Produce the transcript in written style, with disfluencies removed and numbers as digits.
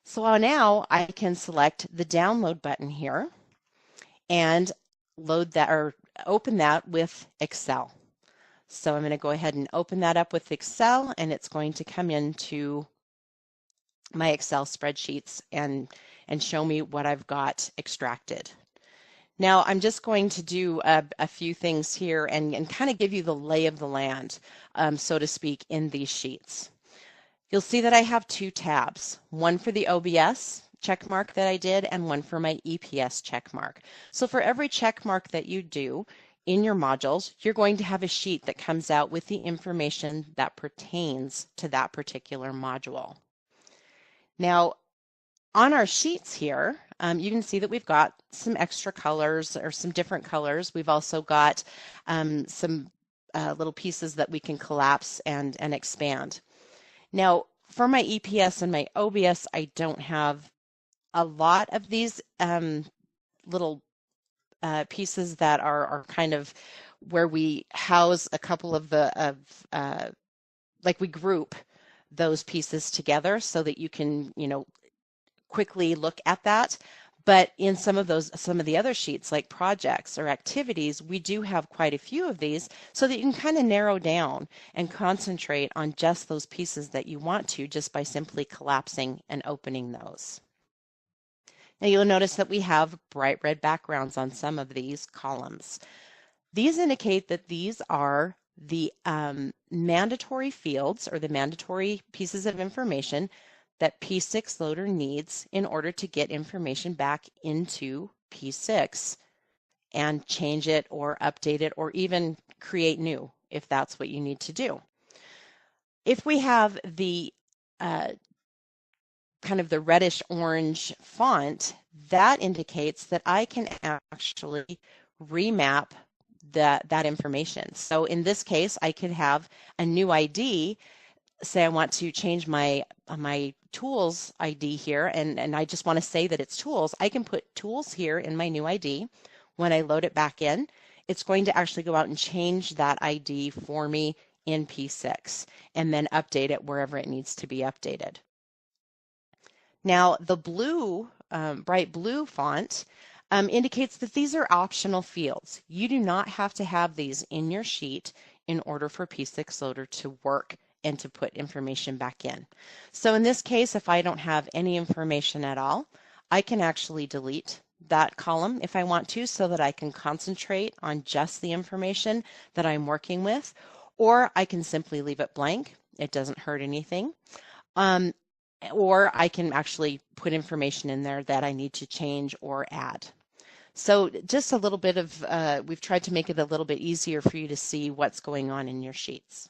So now I can select the download button here and load that or open that with Excel. So I'm going to go ahead and open that up with Excel, and it's going to come into my Excel spreadsheets and show me what I've got extracted. Now I'm just going to do a few things here and kind of give you the lay of the land, so to speak, in these sheets. You'll see that I have two tabs, one for the OBS checkmark that I did and one for my EPS checkmark. So for every checkmark that you do in your modules, you're going to have a sheet that comes out with the information that pertains to that particular module. Now, on our sheets here, you can see that we've got some extra colors or some different colors. We've also got some little pieces that we can collapse and expand. Now, for my EPS and my OBS, I don't have a lot of these little pieces that are kind of where we house a couple of like we group those pieces together so that you can, quickly look at that. But in some of the other sheets like projects or activities, we do have quite a few of these so that you can kind of narrow down and concentrate on just those pieces that you want to just by simply collapsing and opening those. Now you'll notice that we have bright red backgrounds on some of these columns. These indicate that these are the mandatory fields or the mandatory pieces of information that P6-Loader needs in order to get information back into P6 and change it or update it or even create new if that's what you need to do. If we have the kind of the reddish orange font, that indicates that I can actually remap that information. So in this case, I could have a new ID. Say I want to change my tools ID here, and I just want to say that it's tools. I can put tools here in my new ID. When I load it back in, it's going to actually go out and change that ID for me in P6 and then update it wherever it needs to be updated. Now the blue, bright blue font indicates that these are optional fields. You do not have to have these in your sheet in order for P6-Loader to work and to put information back in. So in this case, if I don't have any information at all, I can actually delete that column if I want to so that I can concentrate on just the information that I'm working with, or I can simply leave it blank. It doesn't hurt anything. Or I can actually put information in there that I need to change or add. So just a little bit of, we've tried to make it a little bit easier for you to see what's going on in your sheets.